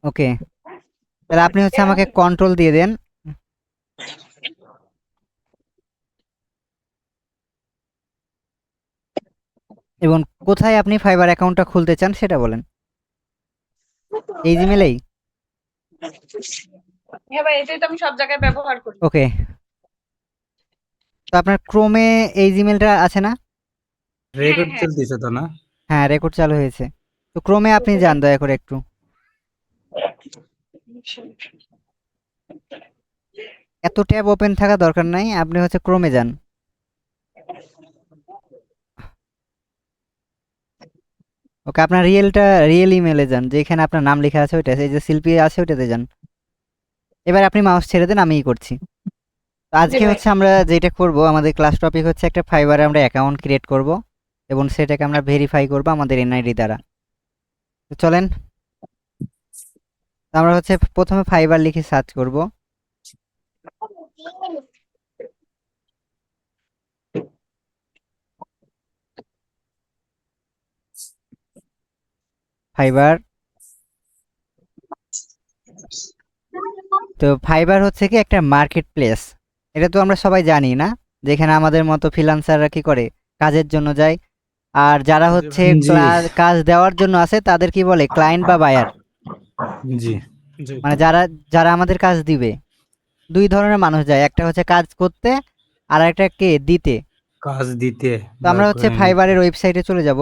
ওকে, তাহলে আপনি হচ্ছে আমাকে কন্ট্রোল দিয়ে দেন। এবং কোথায় আপনি ফাইবার অ্যাকাউন্টটা খুলতে চান সেটা বলেন। এই জিমেলেই? হ্যাঁ ভাই, এটাই তো আমি সব জায়গায় ব্যবহার করি। ওকে, তো আপনার ক্রোমে এই জিমেলটা আছে না? হ্যাঁ রেকর্ড হ্যাঁ। চলতেছে তো না? হ্যাঁ, রেকর্ড চালু হয়েছে। তো ক্রোমে আপনি যান দয়া করে একটু। এত ট্যাব ওপেন থাকা দরকার নাই, আপনি হচ্ছে ক্রোমে যান। ওকে, আপনার রিয়েল ইমেলে যান, যেখানে আপনার নাম লেখা আছে ওইটা, এই যে শিল্পী আছে ওইটাতে যান। এবার আপনি মাউস ছেড়ে দেন, আমিই করছি। তো জি আজকে ভাই। হচ্ছে আমরা যেটা করব, আমাদের ক্লাস টপিক হচ্ছে একটা ফাইবারে আমরা অ্যাকাউন্ট ক্রিয়েট করব এবং সেটাকে আমরা ভেরিফাই করব আমাদের এনআইডি দ্বারা। তো চলেন, তো আমরা হচ্ছে প্রথমে ফাইবার লিখে সার্চ করব। ফাইবার। তো ফাইবার হচ্ছে কি একটা মার্কেট প্লেস, এটা তো আমরা সবাই জানি না, যেখানে আমাদের মতো ফ্রিল্যান্সাররা কি করে, কাজের জন্য যায়। আর যারা জি হচ্ছে ভাই। জি কাজ দেওয়ার জন্য আছে তাদের কি বলে, ক্লায়েন্ট বা বায়ার। জি জি। মানে যারা যারা আমাদের কাজ দিবে, দুই ধরনের মানুষ যায়, একটা হচ্ছে কাজ করতে, আর একটা কে দিতে। কাজ দিতে তো বা আমরা হচ্ছে ক্লায়েন্ট নিতে। ফাইবারের ওয়েবসাইটে চলে যাব।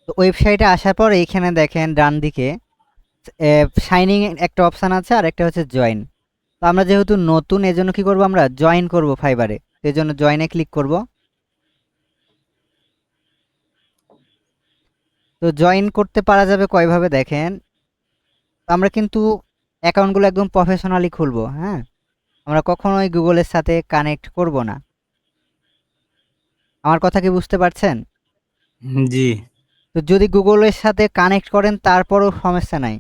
তো ওয়েবসাইটে আসার পর এইখানে দেখেন ডান দিকে শাইনিং একটা অপশন আছে, আর একটা হচ্ছে জয়েন। তো আমরা যেহেতু নতুন, এজন্য কি করব, আমরা জয়েন করব ফাইবারে, এই জন্য জয়েনে ক্লিক করব। তো জয়েন করতে পারা যাবে কয়ভাবে দেখেন। তো আমরা কিন্তু অ্যাকাউন্টগুলো একদম প্রফেশনালি খুলবো, হ্যাঁ, আমরা কখনোই গুগলের সাথে কানেক্ট করব না। আমার কথা কি বুঝতে পারছেন? জি তো যদি গুগলের সাথে কানেক্ট করেন তারপরও সমস্যা নাই,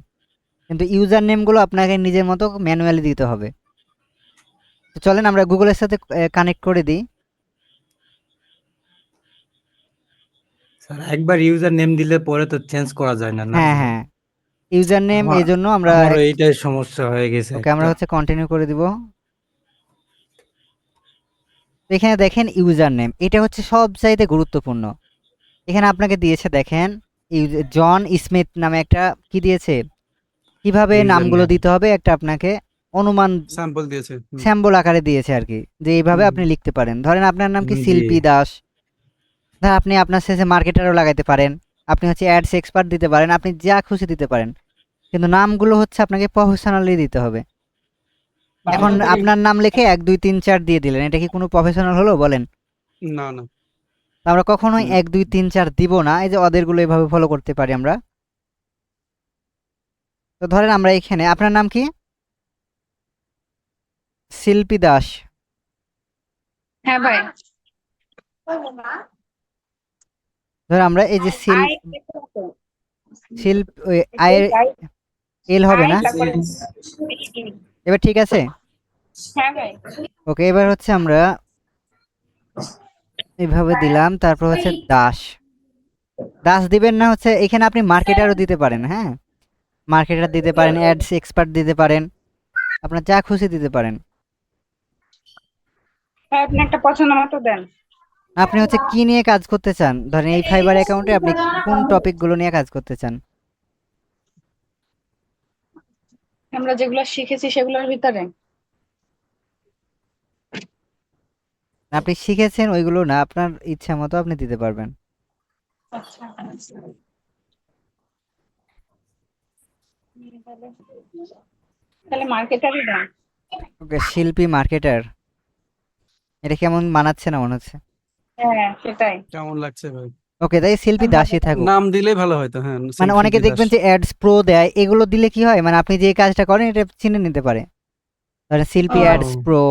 কিন্তু ইউজার নেমগুলো আপনাকে নিজের মতো ম্যানুয়ালি দিতে হবে। তো চলেন আমরা গুগলের সাথে কানেক্ট করে দিই। স্যার, একবার ইউজার নেম দিলে পরে তো চেঞ্জ করা যায় না, না হ্যাঁ স্যার? হ্যাঁ, ইউজার নেম, আমার এই জন্য আমরা আমারও এইটাই সমস্যা হয়ে গেছে ওকে, আমরা একটা। হচ্ছে কন্টিনিউ করে দিব। তো এখানে দেখেন ইউজার নেম, এটা হচ্ছে সবচাইতে গুরুত্বপূর্ণ। এখানে আপনাকে দিয়েছে দেখেন, জন স্মিথ নামে একটা কি দিয়েছে, কিভাবে ইউজার নামগুলো নেম দিতে হবে একটা আপনাকে অনুমান স্যাম্পল দিয়েছে। স্যাম্বল আকারে দিয়েছে আর কি, যে এইভাবে আপনি লিখতে পারেন। ধরেন আপনার নাম কি জি শিল্পী দাস, ধর আপনি আপনার শেষে মার্কেটারও লাগাইতে পারেন, আপনি হচ্ছে অ্যাডস এক্সপার্ট দিতে পারেন, আপনি যা খুশি দিতে পারেন, কিন্তু নামগুলো হচ্ছে আপনাকে প্রফেশনালি দিতে হবে। এখন আপনার নাম লিখে 1 2 3 4 দিয়ে দিলেন, এটা কি কোনো প্রফেশনাল হলো বলেন? না না। তো আমরা কখনোই 1 2 3 4 দিব না, এই যে ওদেরগুলো এভাবে ফলো করতে পারি আমরা। তো ধরেন আমরা এখানে, আপনার নাম কি? শিল্পী দাস। হ্যাঁ ভাই। ধর আমরা এই যে আই শিল্প আয়ের এল হবে আই না? তারপরে এবার ঠিক আছে। হ্যাঁ ভাই। ওকে, এবার হচ্ছে আমরা এইভাবে দিলাম, তারপর হচ্ছে দাস। দাস দিবেন না, হচ্ছে এখানে আপনি মার্কেটারও দিতে পারেন, হ্যাঁ, মার্কেটার দিতে পারেন, অ্যাডস এক্সপার্ট দিতে পারেন, আপনার যা খুশি দিতে পারেন। ভাই, আপনি একটা পছন্দ মতো দেন। আপনি হচ্ছে কি নিয়ে কাজ করতে চান, ধরেন এই ফাইবার অ্যাকাউন্টে আপনি কোন টপিকগুলো নিয়ে কাজ করতে চান? আমরা যেগুলো শিখেছি সেগুলোর ভিতরে। আপনি শিখেছেন ওইগুলো না, আপনার ইচ্ছা মতো আপনি দিতে পারবেন। আচ্ছা, তাহলে মার্কেটারই দেন। ওকে, শিল্পী মার্কেটার, এটা কেমন মানাচ্ছে না মনে হচ্ছে? হ্যাঁ সেটাই। কেমন লাগছে ভাই? ওকে, তাই শিল্পী দাসই থাকুক। নাম দিলেই ভালো হয়তো। হ্যাঁ, মানে অনেকে শিল্পী দাস। দেখবেন যে অ্যাডস প্রো দেয়, এগুলো দিলে কি হয়, মানে আপনি যে কাজটা করেন এটা চিনে নিতে পারে। ধরেন শিল্পী অ্যাডস ও প্রো,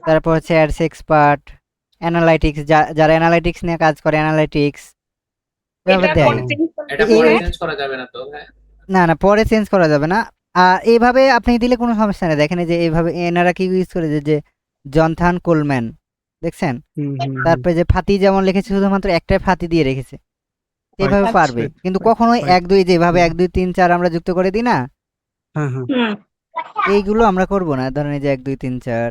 তারপর হচ্ছে অ্যাডস এক্সপার্ট, অ্যানালাইটিক্স, যারা অ্যানালাইটিক্স নিয়ে কাজ করে, অ্যানালাইটিক্স এভাবে এটা দেয়। পরে চেঞ্জ করলে এটা এই পরে এই- চেঞ্জ করা যাবে না তো? হ্যাঁ। না না, পরে চেঞ্জ করা যাবে না। এইভাবে আপনি দিলে কোনো সমস্যা নেই। দেখেন এই যে এইভাবে এনারা কি ইউজ করে, যে জনথান কোলম্যান, দেখছেন? হুম, হুম, হুম। তারপরে যে ফাতি যেমন লিখেছে শুধুমাত্র একটাই ফাতি দিয়ে রেখেছে। এইভাবে আচ্ছা। পারবে। কিন্তু right, কখনোই right. ১-২ যেভাবে ১-২ ৩-৪ আমরা যুক্ত করে দিই না? হ্যাঁ, হ্যাঁ। হুম। এইগুলো আমরা করব না। ধরেন এই যে ১-২ ৩-৪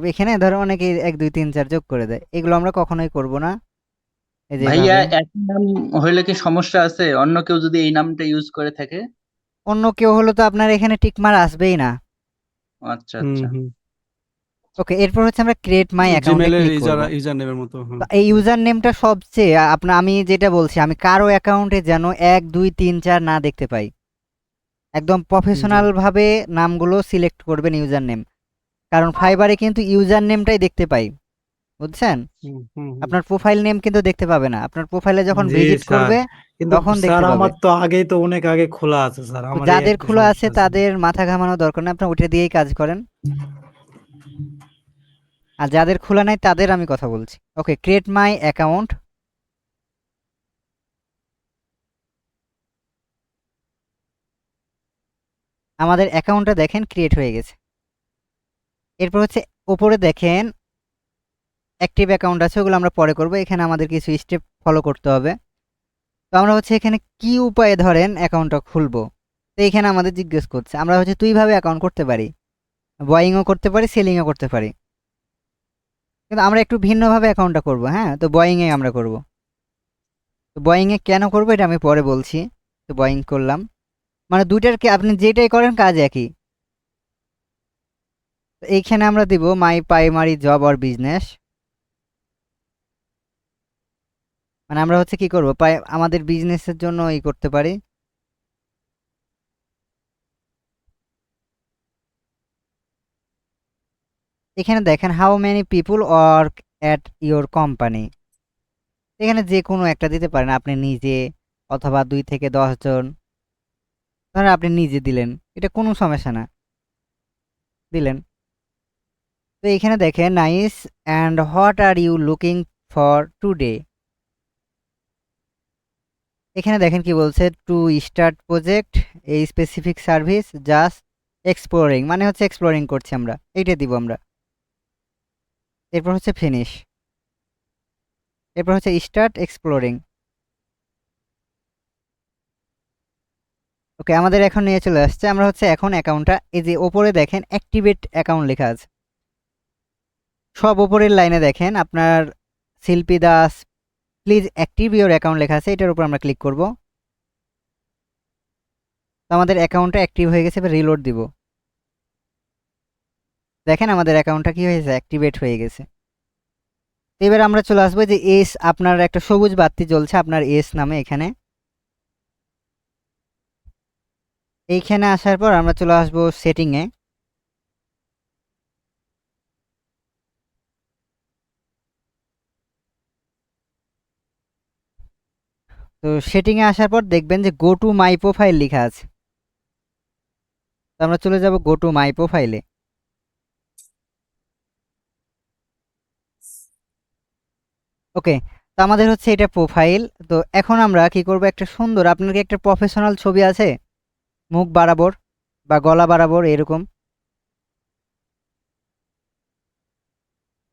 এখানে ধরো অনেকে ১-২ ৩-৪ যোগ করে দেয়। এগুলো আমরা কখনোই করব না। এই যে ভাইয়া এভাবে। একই নাম হইলে কি সমস্যা আছে? অন্য কেউ যদি এই নামটা ইউজ করে থাকে? অন্য কেউ হলে তো আপনার এখানে টিক মার আসবেই না। আচ্ছা, হুম, আচ্ছা। হুম। ওকে, এরপর হচ্ছে আমরা ক্রিয়েট মাই অ্যাকাউন্টে জিমেলের ক্লিক করব। ইউজার নেমের মতো। হ্যাঁ। এই ইউজার নেমটা সবচেয়ে আমি যেটা বলছি, আমি কারো অ্যাকাউন্টে যেন ১-২-৩-৪ না দেখতে পাই। একদম প্রফেশনাল ভাবে নামগুলো সিলেক্ট করবেন ইউজার নেম। কারণ ফাইবারে কিন্তু ইউজার নেমটাই দেখতে পাই, বুঝছেন? হুম, হুম, হুম। আপনার প্রোফাইল নেম কিন্তু দেখতে পাবে না। আপনার প্রোফাইলে যখন জি ভিজিট স্যার। করবে কিন্তু তখন স্যার দেখতে পাবে। আমার তো আগেই তো অনেক আগে খোলা আছে স্যার। তো আমার এই যাদের একটা খোলা আছে সমস্যা আছে। তাদের মাথা ঘামানোর দরকার নেই, আপনি ওটা দিয়েই কাজ করেন। আর যাদের খোলা নাই তাদের আমি কথা বলছি। ওকে, ক্রিয়েট মাই অ্যাকাউন্ট। আমাদের অ্যাকাউন্টটা দেখেন ক্রিয়েট হয়ে গেছে। এরপর হচ্ছে ওপরে দেখেন অ্যাক্টিভ অ্যাকাউন্ট আছে, ওগুলো আমরা পরে করব। এখানে আমাদের কিছু স্টেপ ফলো করতে হবে। তো আমরা হচ্ছে এখানে কি উপায়ে ধরেন অ্যাকাউন্টটা খুলবো, তো এখানে আমাদের জিজ্ঞেস করছে। আমরা হচ্ছে দুইভাবে অ্যাকাউন্ট করতে পারি, বয়িংও করতে পারি, সেলিংও করতে পারি। কিন্তু আমরা একটু ভিন্নভাবে অ্যাকাউন্টটা করব। হ্যাঁ, তো বয়িংয়ে আমরা করব। তো বয়িংয়ে কেন করবো এটা আমি পরে বলছি। তো বয়িং করলাম, মানে দুইটার কি আপনি যেটাই করেন কাজ একই। তো এইখানে আমরা দিব মাই প্রাইমারি জব অর বিজনেস। মানে আমরা হচ্ছে কি করব, আমাদের বিজনেসের জন্য করতে পারি। এখানে দেখেন how many people work at your company. এখানে যে কোনো একটা দিতে পারেন, আপনি নিজে অথবা ২ থেকে ১০ জন। ধরেন আপনি নিজে দিলেন, এটা কোনো সমস্যা না, দিলেন। তো এখানে দেখেন nice and what are you looking for today. এখানে দেখেন কি বলছে, টু স্টার্ট প্রজেক্ট এই স্পেসিফিক সার্ভিস জাস্ট এক্সপ্লোরিং, মানে হচ্ছে এক্সপ্লোরিং করছি আমরা, এইটা দিব আমরা। এরপর হচ্ছে ফিনিশ, এরপর হচ্ছে স্টার্ট এক্সপ্লোরিং। ওকে, আমাদের এখন নিয়ে চলে আসছে। আমরা হচ্ছে এখন অ্যাকাউন্টটা এই যে ওপরে দেখেন অ্যাক্টিভেট অ্যাকাউন্ট লেখা আছে, সব ওপরের লাইনে দেখেন আপনার শিল্পী Das please active your account লেখা আছে, এটার উপর আমরা ক্লিক করব। তো আমাদের অ্যাকাউন্টটা অ্যাক্টিভ হয়ে গেছে। এবার রিলোড দিব। দেখেন আমাদের অ্যাকাউন্টটা কি হয়েছে, অ্যাক্টিভেট হয়ে গেছে। এবার আমরা চলে আসবো যে এস, আপনার একটা সবুজ বাতি জ্বলছে আপনার এস নামে এখানে। এইখানে আসার পর আমরা চলে আসবো সেটিংয়ে। তো সেটিংয়ে আসার পর দেখবেন যে গো টু মাই প্রোফাইল লেখা আছে। তো আমরা চলে যাব গো টু মাই প্রোফাইলে। ওকে, তো আমাদের হচ্ছে এটা প্রোফাইল। তো এখন আমরা কি করব, একটা সুন্দর, আপনার কি একটা প্রফেশনাল ছবি আছে মুখ বরাবর বা গলা বরাবর এরকম?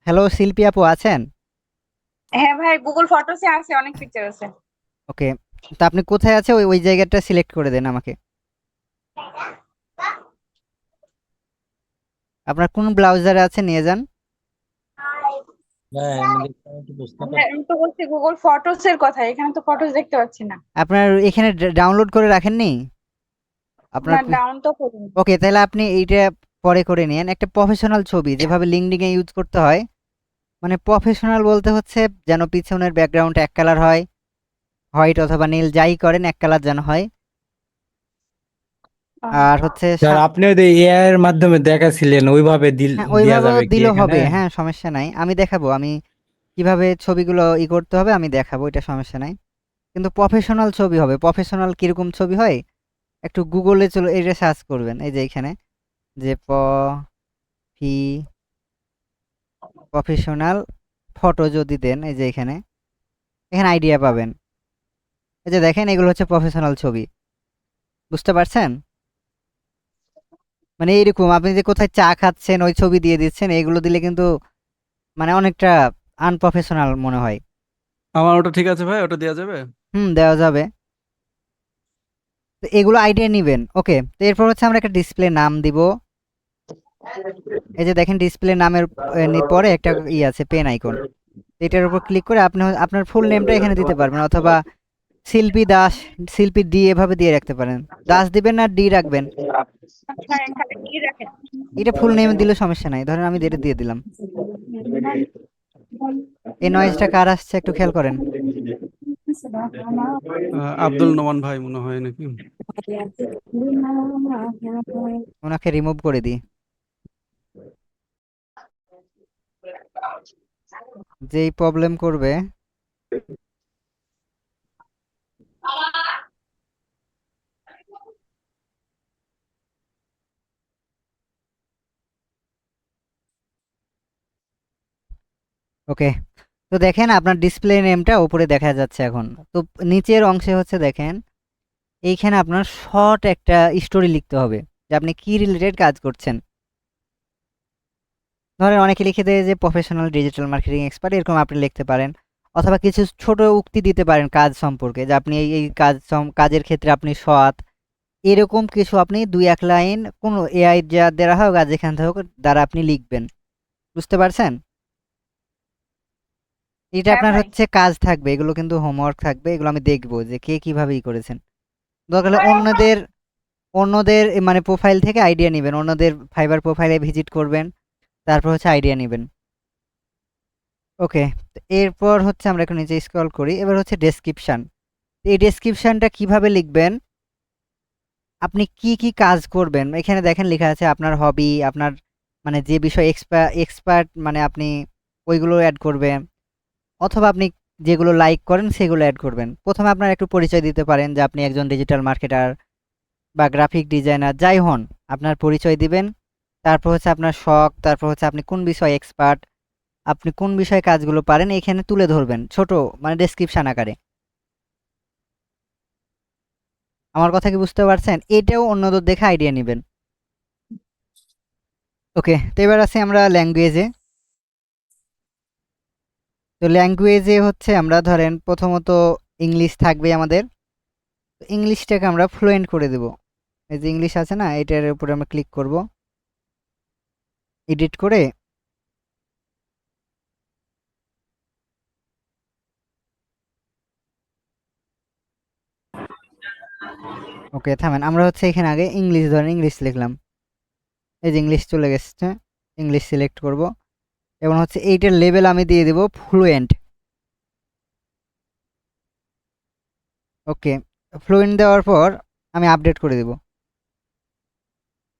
হ্যালো শিল্পী আপু আছেন? হ্যাঁ ভাই, গুগল ফটোসে আছে, অনেক পিকচার আছে। ওকে, তো আপনি কোথায় আছে ওই ওই জায়গাটা সিলেক্ট করে দেন আমাকে। আপনার কোন ব্রাউজারে আছে নিয়ে যান। আমি তো বলছি গুগল ফটোস এর কথা, এখানে তো ফটোস দেখতে পাচ্ছি না। আপনার এখানে ডাউনলোড করে রাখেননি আপনার না, ডাউন তো করিনি। ওকে, তাহলে আপনি এইটা পরে করে নিন। একটা প্রফেশনাল ছবি যেভাবে লিঙ্কডিনে ইউজ করতে হয়, মানে প্রফেশনাল বলতে হচ্ছে যেন পিছনের ব্যাকগ্রাউন্ড এক কালার হয়, হোয়াইট অথবা নীল যাই করেন এক কালার যেন হয়। আর হচ্ছে স্যার আপনি ওই এআই এর মাধ্যমে দেখাছিলেন ওইভাবে হ্যাঁ, দেয়া ওইভাবেও যাবে কি দিলেও এখানে? হবে। হ্যাঁ, সমস্যা নাই, আমি দেখাবো। আমি কিভাবে ছবিগুলো করতে হবে আমি দেখাবো, এটা সমস্যা নাই। কিন্তু প্রফেশনাল ছবি হবে। প্রফেশনাল কিরকম ছবি হয় একটু গুগলে চলো এটা সার্চ করবেন। এই যে এখানে যে প্রফেশনাল ফটো যদি দেন, এই যে এখানে এখানে আইডিয়া পাবেন। এই যে দেখেন এগুলো হচ্ছে প্রফেশনাল ছবি, বুঝতে পারছেন? মানে এরকম আপনি যে কোথায় চা খাচ্ছেন ওই ছবি দিয়ে দিচ্ছেন, এগুলো দিলে কিন্তু মানে অনেকটা আনপ্রফেশনাল মনে হয়। আমার ওটা ঠিক আছে ভাই, ওটা দেওয়া যাবে? দেওয়া যাবে। তো এগুলো আইডিয়া নিবেন। ওকে, তো এরপর হচ্ছে আমরা একটা ডিসপ্লে নাম দিব। এই যে দেখেন ডিসপ্লে নামের পরে একটা আছে পেন আইকন, এটার উপর ক্লিক করে আপনি আপনার ফুল নেমটা এখানে দিতে পারবেন, অথবা শিল্পী দাস, শিল্পী ডি এভাবে দিয়ে রাখতে পারেন। দাস দিবেন না ডি রাখবেন, আচ্ছা এখানে কি রাখেন? এটা ফুল নেম দিলে সমস্যা নাই। ধরেন আমি এটা দিয়ে দিলাম। এই নয়েজটা কার আসছে একটু খেয়াল করেন। আব্দুল নোমান ভাই মনে হয় নাকি? ওনাকে রিমুভ করে দিই। যেই প্রবলেম করবে। ওকে, তো দেখেন আপনার ডিসপ্লে নেমটা উপরে দেখা যাচ্ছে এখন। তো নিচের অংশে হচ্ছে দেখেন এইখানে আপনার শর্ট একটা স্টোরি লিখতে হবে যে আপনি কি রিলেটেড কাজ করছেন। ধরেন অনেকে লিখে দেয় যে প্রফেশনাল ডিজিটাল মার্কেটিং এক্সপার্ট, এরকম আপনি লিখতে পারেন। অথবা কিছু ছোট উক্তি দিতে পারেন কাজ সম্পর্কে, যে আপনি এই কাজের ক্ষেত্রে আপনি সৎ, এরকম কিছু আপনি 2-1 লাইন কোনো এআই যা দেওয়া হোক আর যেখান থেকে হোক দ্বারা আপনি লিখবেন। বুঝতে পারছেন? এটা হ্যাঁ আপনার ভাই। হচ্ছে কাজ থাকবে, এগুলো কিন্তু হোমওয়ার্ক থাকবে, এগুলো আমি দেখবো যে কে কিভাবে করেছেন। দরকার হলে অন্যদের অন্যদের মানে প্রোফাইল থেকে আইডিয়া নেবেন, অন্যদের ফাইবার প্রোফাইলে ভিজিট করবেন, তারপর হচ্ছে আইডিয়া নেবেন। ওকে, এরপর হচ্ছে আমরা একটু নিচে স্ক্রল করি। এবার হচ্ছে ডেসক্রিপশন। এই ডেসক্রিপশনটা কিভাবে লিখবেন, আপনি কি কি কাজ করবেন এখানে দেখেন লেখা আছে আপনার হবি, আপনার মানে যে বিষয় এক্সপার্ট মানে আপনি ওইগুলো অ্যাড করবেন, অথবা আপনি যেগুলো লাইক করেন সেগুলো অ্যাড করবেন। প্রথমে আপনার একটু পরিচয় দিতে পারেন যে আপনি একজন ডিজিটাল মার্কেটার বা গ্রাফিক ডিজাইনার, যাই হন আপনার পরিচয় দিবেন। তারপর হচ্ছে আপনার শখ, তারপর হচ্ছে আপনি কোন বিষয়ে এক্সপার্ট, আপনি কোন বিষয়ে কাজগুলো পারেন এখানে তুলে ধরবেন ছোট মানে ডেসক্রিপশন আকারে। আমার কথা কি বুঝতে পারছেন? এটাও অন্যদের দেখে আইডিয়া নেবেন। ওকে, তো এবার আছি আমরা ল্যাঙ্গুয়েজে। তো ল্যাঙ্গুয়েজে হচ্ছে আমরা ধরেন প্রথমত ইংলিশ থাকবে আমাদের। তো ইংলিশটাকে আমরা ফ্লুয়েন্ট করে দেব। এই যে ইংলিশ আছে না, এটার উপরে আমরা ক্লিক করব, এডিট করে ওকে থামেন, আমরা হচ্ছে এখানে আগে ইংলিশ ধরেন ইংলিশ লিখলাম, এই যে ইংলিশ চলে গেছে, ইংলিশ সিলেক্ট করব এবং হচ্ছে এইটার লেভেল আমি দিয়ে দেব ফ্লুয়েন্ট। ওকে, ফ্লুয়েন্ট দেওয়ার পর আমি আপডেট করে দেব।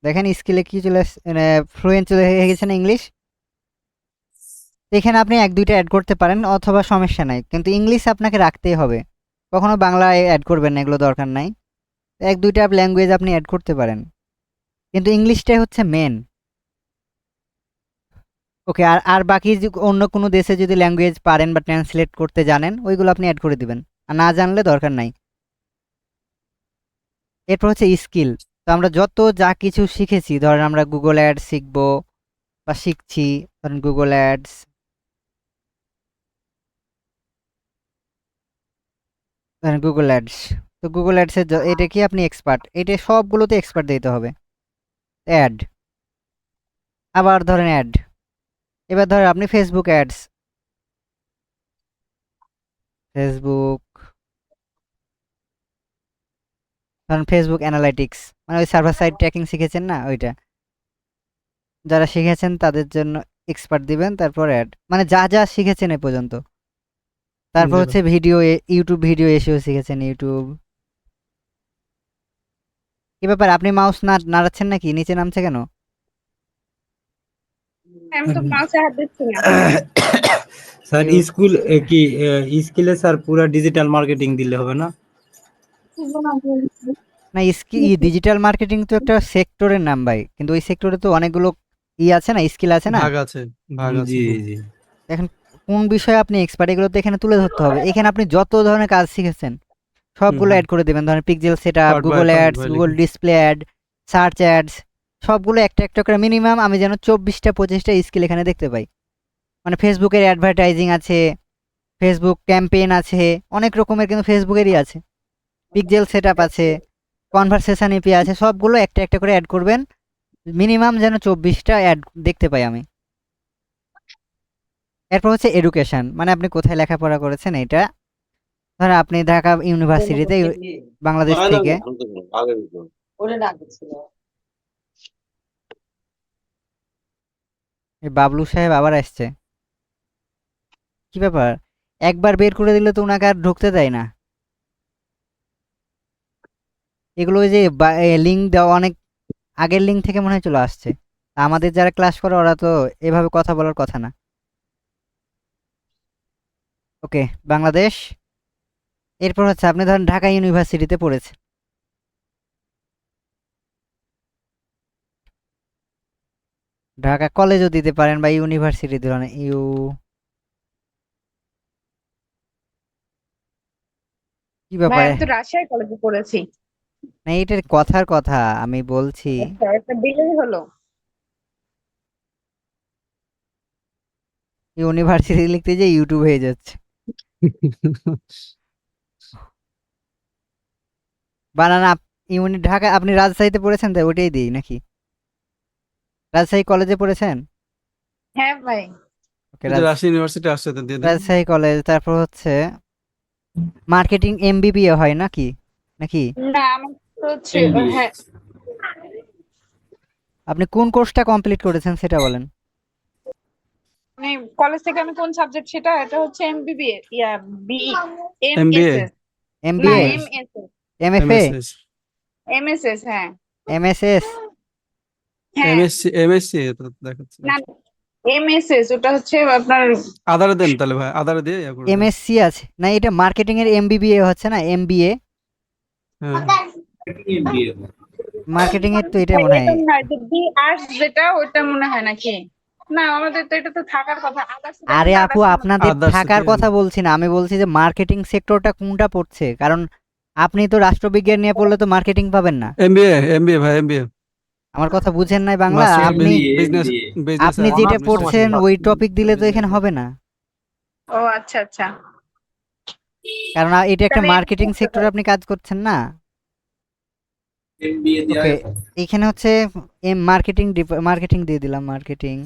দেখেন স্কিলে কি চলে মানে ফ্লুয়েন্ট চলে গেছে না ইংলিশ। এখানে আপনি 1-2টা অ্যাড করতে পারেন অথবা সমস্যা নাই, কিন্তু ইংলিশ আপনাকে রাখতেই হবে। কখনো বাংলায় অ্যাড করবেন না, এগুলো দরকার নাই। 1-2টা ল্যাঙ্গুয়েজ আপনি অ্যাড করতে পারেন, কিন্তু ইংলিশটাই হচ্ছে মেন। ওকে, আর আর বাকি অন্য কোনো দেশে যদি ল্যাঙ্গুয়েজ পারেন বা ট্রান্সলেট করতে জানেন ওইগুলো আপনি অ্যাড করে দিবেন, আর না জানলে দরকার নাই। এরপর হচ্ছে স্কিল। তো আমরা যত যা কিছু শিখেছি, ধরেন আমরা গুগল অ্যাডস শিখবো বা শিখছি, ধরেন গুগল অ্যাডস, ধরেন গুগল অ্যাডস। তো গুগল অ্যাডসের এটা কি আপনি এক্সপার্ট, এটা সবগুলোতে এক্সপার্ট দিতে হবে। অ্যাড, আবার ধরেন অ্যাড। এবার ধরেন আপনি ফেসবুক অ্যাডস, ফেসবুক, ধরেন ফেসবুক অ্যানালাইটিক্স, মানে ওই সার্ভার সাইড ট্র্যাকিং শিখেছেন না ওইটা, যারা শিখেছেন তাদের জন্য এক্সপার্ট দিবেন। তারপর অ্যাড মানে যা যা শিখেছেন এ পর্যন্ত। তারপর জি হচ্ছে ভিডিও, ইউটিউব ভিডিও এসেও শিখেছেন ইউটিউব। কি ব্যাপার, আপনি মাউস নাড়াচ্ছেন নাকি, নিচে নামছে কেন? আমি তো মাউসে হাত দিচ্ছি না। স্যার স্কুল কি স্কিলে স্যার পুরো ডিজিটাল মার্কেটিং দিলে হবে না? না, ডিজিটাল মার্কেটিং তো একটা সেক্টরের নাম ভাই, কিন্তু ওই সেক্টরে তো অনেকগুলো আছে না, স্কিল আছে না। ভাগ আছে, ভাগ আছে। জি জি। এখন কোন বিষয়ে আপনি এক্সপার্ট এগুলো তো এখানে তুলে ধরতে হবে। এখানে আপনি যত ধরনের কাজ শিখেছেন সবগুলো হুম। অ্যাড করে দেবেন। ধরেন pixel setup, part by Google part ads, by Google লিখে। ডিসপ্লে অ্যাড, সার্চ অ্যাডস, সবগুলো একটা একটা করে মিনিমাম আমি যেন 24টা 25টা স্কিল এখানে দেখতে পাই। মানে ফেসবুকের অ্যাডভার্টাইজিং আছে, ফেসবুক ক্যাম্পেইন আছে, অনেক রকমের কিন্তু ফেসবুকেরই আছে, পিক্সেল সেটআপ আছে, কনভারসেশন এপি আছে, সবগুলো একটা একটা করে অ্যাড করবেন। মিনিমাম যেন 24টা অ্যাড দেখতে পাই আমি। এরপর হচ্ছে এডুকেশন, মানে আপনি কোথায় লেখাপড়া করেছেন এটা। ধরেন আপনি ঢাকা ইউনিভার্সিটিতে বাংলাদেশ থেকে। এই বাবলু সাহেব আবার আসছে, কি ব্যাপার? একবার বের করে দিলে তো ওনাকে আর ঢুকতে দেয় না। এগুলো ওই যে লিঙ্ক দেওয়া অনেক আগের লিঙ্ক থেকে মনে হয় চলে আসছে। আমাদের যারা ক্লাস করে ওরা তো এভাবে কথা বলার কথা না। ওকে, বাংলাদেশ। এরপর হচ্ছে আপনি ধরেন ঢাকা ইউনিভার্সিটিতে পড়েছে, ঢাকা কলেজও দিতে পারেন বা ইউনিভার্সিটি ধরেন কি ভাই ব্যাপারে? আমি তো রাজশাহী কলেজে পড়েছি। না, এটার কথার কথা আমি বলছি। আচ্ছা, একটা দিলেই হলো। ইউনিভার্সিটি লিখতে যে ইউটিউব হয়ে যাচ্ছে। বানানা ঢাকা, আপনি রাজশাহীতে পড়েছেন তাই ওটাই দিই নাকি? রাজশাহী কলেজে পড়েছেন? হ্যাঁ ভাই। ওকে, এই যে রাজশাহী ইউনিভার্সিটি আসছে তো দিয়ে দিন। রাজশাহী কলেজ। তারপর হচ্ছে মার্কেটিং এমবিবিএ হয় নাকি নাকি না আমার তো হচ্ছে MBA হ্যাঁ, আপনি কোন কোর্সটা কমপ্লিট করেছেন সেটা বলেন। মানে কলেজ থেকে আমি কোন সাবজেক্ট সেটা, এটা হচ্ছে এমবিবিএ বি এমবিএ, এমএসএস। না MBA, MSS. MFA, MSS, MSS হ্যাঁ। এমএসএস, হ্যাঁ এমএসসি তো দেখাচ্ছে। না এমএসএস ওটা হচ্ছে আপনার। আধারে দেন তাহলে ভাই, আধারে দিয়ে ইয়া করে দেন। এমএসসি আছে না, এটা মার্কেটিং এর এমবিবিএ হচ্ছে না, এমবিএ। হ্যাঁ, MBA মার্কেটিং এর তো এটা ভাই মনে এটা হয়। মনে হয় যে বি আর্টস যেটা ওটা মনে হয় নাকি। না আমাদের তো এটা তো থাকার কথা, আদার্স আরে আপু, আপনাদের আদার্স থাকার দিয়ে কথা বলছি না, আমি বলছি যে মার্কেটিং সেক্টরটা কোনটা পড়ছে, কারণ আপনি তো রাষ্ট্রবিজ্ঞান নিয়ে পড়লে তো মার্কেটিং পাবেন না। এমবিএ ভাই, এমবিএ আমার কথা বুঝেন নাই বাংলা মাস্টার্স আপনি? বিজনেস, বিজনেস আপনি যেটা পড়ছেন অ্যাডমিনিস্ট্রেশন। ওই টপিক দিলে তো এখানে হবে না, ও আচ্ছা আচ্ছা। কারণ এটা একটা তাহলে মার্কেটিং সেক্টরে আপনি কাজ করছেন না। দেওয়া ওকে, এখানে হচ্ছে মার্কেটিং, মার্কেটিং দিয়ে দিলাম, marketing,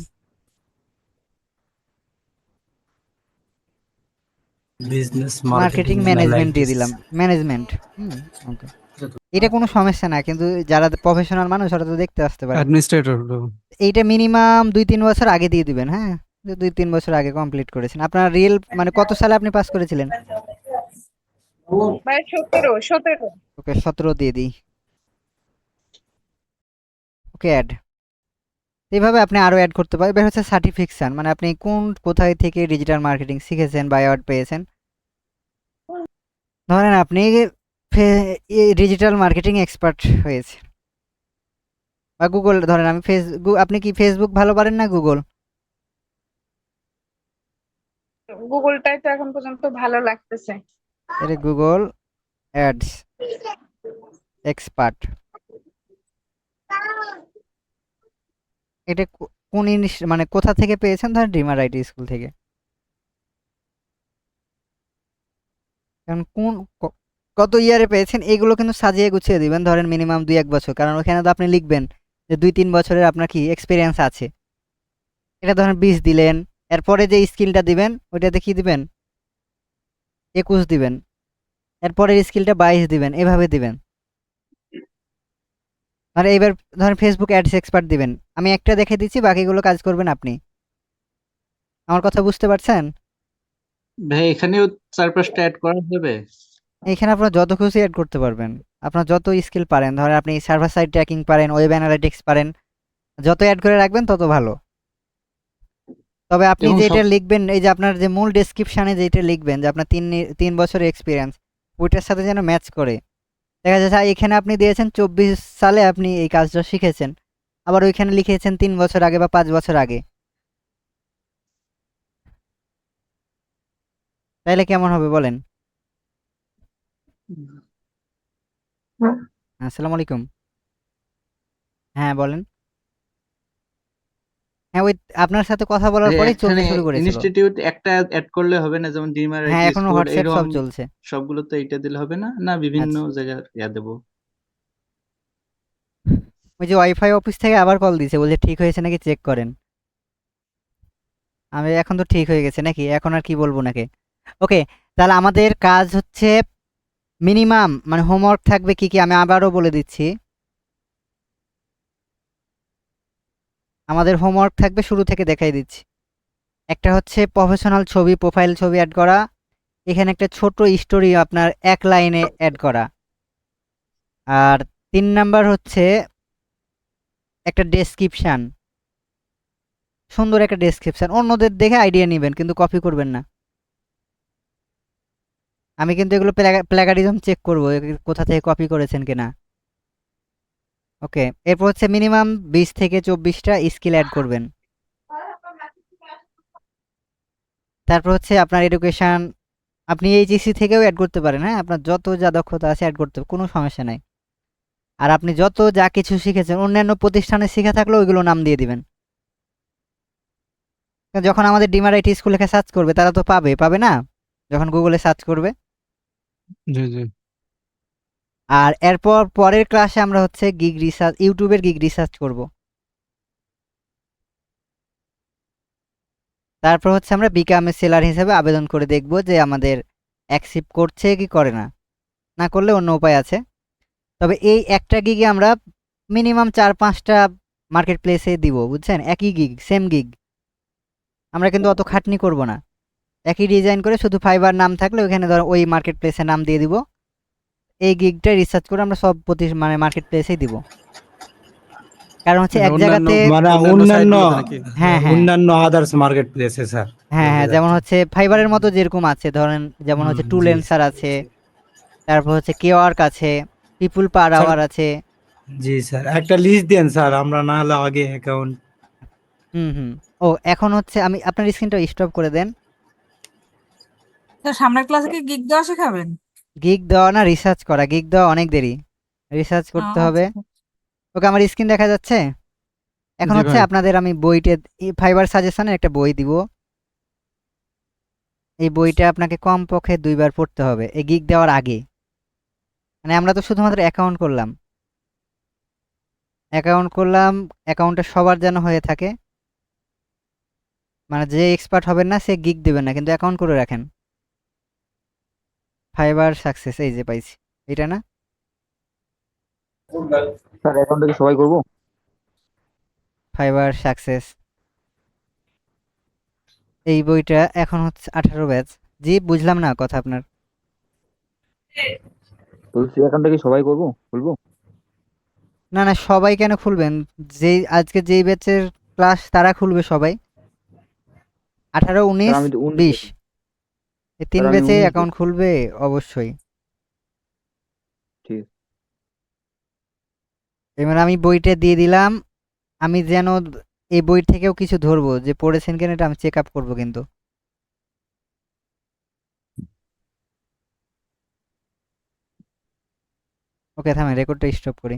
business marketing marketing management দিয়ে অ্যানালাইটিক্স। দিলাম, ম্যানেজমেন্ট। ওকে, এটা কোনো সমস্যা না, কিন্তু যারা প্রফেশনাল মানুষ ওরা তো দেখতে আসতে পারে। অ্যাডমিনিস্ট্রেটর। এইটা মিনিমাম 2-3 বছর আগে দিয়ে দিবেন, হ্যাঁ, যে 2-3 বছর আগে কমপ্লিট করেছেন। আপনার রিয়েল মানে কত সালে আপনি পাস করেছিলেন? ভাই 17। ওকে, 17 দিয়ে দিই। ওকে, অ্যাড। এইভাবে আপনি আরো অ্যাড করতে পারেন। এবার হচ্ছে সার্টিফিকেশন, মানে আপনি কোথায় থেকে ডিজিটাল মার্কেটিং শিখেছেন বা অ্যাওয়ার্ড পেয়েছেন। ধরেন আপনি ডিজিটাল মার্কেটিং এক্সপার্ট হয়েছে, বা গুগল, ধরেন আমি আপনি কি ফেসবুক ভালো পারেন না গুগল? গুগলটাই তো এখন পর্যন্ত ভালো লাগতেছে। এটা গুগল অ্যাডস এক্সপার্ট। এটা কোন মানে কোথা থেকে পেয়েছেন? ধরেন ডিমার আইটি স্কুল থেকে। কারণ কত ইয়ারে পেয়েছেন এগুলো কিন্তু সাজিয়ে গুছিয়ে দিবেন, ধরেন মিনিমাম 2-1 বছর, কারণ ওখানে তো আপনি লিখবেন যে 2-3 বছরের আপনার কি এক্সপিরিয়েন্স আছে। এটা ধরেন 20 দিলেন, এরপরে যে স্কিলটা দিবেন ওইটাতে কি দিবেন, 21 দিবেন, এরপরের স্কিলটা 22 দিবেন, এভাবে দিবেন। আর এবার ধরেন ফেসবুক অ্যাডস এক্সপার্ট দিবেন, আমি একটা দেখে দিচ্ছি, বাকিগুলো কাজ করবেন আপনি। আমার কথা বুঝতে পারছেন? ভাই এখানেও 4-5টা অ্যাড করা যাবে? এখানে আপনার যত খুশি অ্যাড করতে পারবেন, আপনার যত স্কিল পারেন, ধরেন আপনি সার্ভার সাইড ট্র্যাকিং পারেন, ওয়েব অ্যানালিটিক্স পারেন, যত অ্যাড করে রাখবেন তত ভালো। তবে আপনি এবং যেটা লিখবেন, এই যে আপনার যে মূল ডেসক্রিপশনে যেটা লিখবেন যে আপনার 3 বছরের এক্সপিরিয়েন্স, ওইটার সাথে যেন ম্যাচ করে। দেখা যাচ্ছে এখানে আপনি দিয়েছেন 24 সালে আপনি এই কাজটা শিখেছেন, আবার ওইখানে লিখেছেন 3 বছর আগে বা 5 বছর আগে, তাইলে কেমন হবে বলেন? আসসালামু আলাইকুম। হ্যাঁ বলেন। হ্যাঁ, ওই আপনার সাথে কথা বলার পরেই চলতে এখানে শুরু করেছিল। ইনস্টিটিউট একটা অ্যাড করলে হবে না, যেমন ডিমার হ্যাঁ, আইটি এখনো স্কুল হোয়াটসঅ্যাপ সব এরকম চলছে। সবগুলো তো এইটা দিলে হবে না, না বিভিন্ন আচ্ছা, জায়গায় দেবো? ওই যে ওয়াইফাই অফিস থেকে আবার কল দিয়েছে, বলছে ঠিক হয়েছে নাকি চেক করেন। আমি এখন তো ঠিক হয়ে গেছে নাকি, এখন আর কি বলবো নাকি। ওকে, তাহলে আমাদের কাজ হচ্ছে মিনিমাম মানে হোমওয়ার্ক থাকবে কি কি আমি আবারও বলে দিচ্ছি। আমাদের হোমওয়ার্ক থাকবে, শুরু থেকে দেখাই দিচ্ছি। একটা হচ্ছে প্রফেশনাল ছবি, প্রোফাইল ছবি অ্যাড করা। এখানে একটা ছোট স্টোরি আপনার এক লাইনে অ্যাড করা। আর 3 নাম্বার হচ্ছে একটা ডেসক্রিপশন, সুন্দর একটা ডেসক্রিপশন। অন্যদের দেখে আইডিয়া নেবেন, কিন্তু কপি করবেন না। আমি কিন্তু এগুলো প্ল্যাগারিজম চেক করবো, কোথা থেকে কপি করেছেন কিনা। ওকে, এরপর হচ্ছে মিনিমাম 20 থেকে 24টা স্কিল অ্যাড করবেন। তারপর হচ্ছে আপনার এডুকেশন, আপনি এইচএসসি থেকেও অ্যাড করতে পারেন। হ্যাঁ, আপনার যত যা দক্ষতা আছে অ্যাড করতে হবে, কোনো সমস্যা নাই। আর আপনি যত যা কিছু শিখেছেন অন্যান্য প্রতিষ্ঠানে শিখে থাকলে ওইগুলো নাম দিয়ে দিবেন। যখন আমাদের ডিমার আইটি স্কুল লেখা সার্চ করবে, তারা তো পাবে না যখন গুগলে সার্চ করবে। জি জি। আর এরপর পরের ক্লাসে আমরা হচ্ছে গিগ রিসার্চ, ইউটিউবের গিগ রিসার্চ করব। তারপর হচ্ছে আমরা বিকাম এ সেলার হিসেবে আবেদন করে দেখব যে আমাদের অ্যাকসেপ্ট করছে কি করে না। না করলে অন্য উপায় আছে। তবে এই একটা গিগে আমরা মিনিমাম 4-5টা মার্কেট প্লেসে দিব, বুঝছেন? একই গিগ, সেম গিগ। আমরা কিন্তু অত খাটনি করব না। একই ডিজাইন করে শুধু ফাইবার নাম থাকলে ওইখানে ধর ওই মার্কেট প্লেসের নাম দিয়ে দিব। এই গিগটা রিসার্চ করে আমরা সব মানে মার্কেট প্লেসেই দিব। কারণ হচ্ছে মানে এক অন্যান্য জায়গাতে, মানে অন্যান্য অন্যান্য সাইটগুলোতে নাকি? হ্যাঁ হ্যাঁ অন্যান্য আদার্স মার্কেট প্লেসে স্যার হ্যাঁ বলতে হ্যাঁ, যেমন চাচ্ছি। হচ্ছে ফাইবারের মতো যেরকম আছে ধরেন, যেমন হচ্ছে জি টুলেন্সার আছে, তারপর হচ্ছে কেওয়ার্ক আছে, পিপুল পার স্যার। আওয়ার আছে। জি স্যার, একটা লিস্ট দেন স্যার, আমরা না হলে আগে অ্যাকাউন্ট। হুম হুম। ও, এখন হচ্ছে আমি আপনার স্ক্রিনটা স্টপ করে দেন। তো সামনের ক্লাসে কি গিগ দেওয়া শেখাবেন? গিগ দেওয়া না, রিসার্চ করা। গিগ দেওয়া অনেক দেরি, রিসার্চ করতে হবে। আচ্ছা। ওকে, আমার স্ক্রিন দেখা যাচ্ছে। এখন জি হচ্ছে ভাই। আপনাদের আমি বইটে ফাইবার সাজেশনের একটা বই দিব। এই বইটা আপনাকে কমপক্ষে 2বার পড়তে হবে এই গিগ দেওয়ার আগে। মানে আমরা তো শুধুমাত্র অ্যাকাউন্ট করলাম, অ্যাকাউন্টটা সবার যেন হয়ে থাকে। মানে যে এক্সপার্ট হবেন না সে গিগ দেবেন না, কিন্তু অ্যাকাউন্ট করে রাখেন। ফাইবার সাকসেস, এই যে পাইছি, এটা না? স্যার অ্যাকাউন্টটা কি সবাই করবো? ফাইবার সাকসেস, এই বইটা এখন হচ্ছে 18 ব্যাচ। জি, বুঝলাম না কথা আপনার। বলছি অ্যাকাউন্টটা কি সবাই করবো খুলবো? না না, সবাই কেন খুলবেন? যেই আজকে যেই ব্যাচের ক্লাস তারা খুলবে সবাই। 18, স্যার 19, আমি তো 19 20, এই 3 স্যার আমি ব্যাচে 19 অ্যাকাউন্ট খুলবে অবশ্যই। ঠিক আছে। এবার আমি বইটা দিয়ে দিলাম। আমি যেন এই বই থেকেও কিছু ধরবো যে পড়েছেন কিনা, এটা আমি চেক আপ করবো কিন্তু। ওকে, থামেন, রেকর্ডটা স্টপ করি।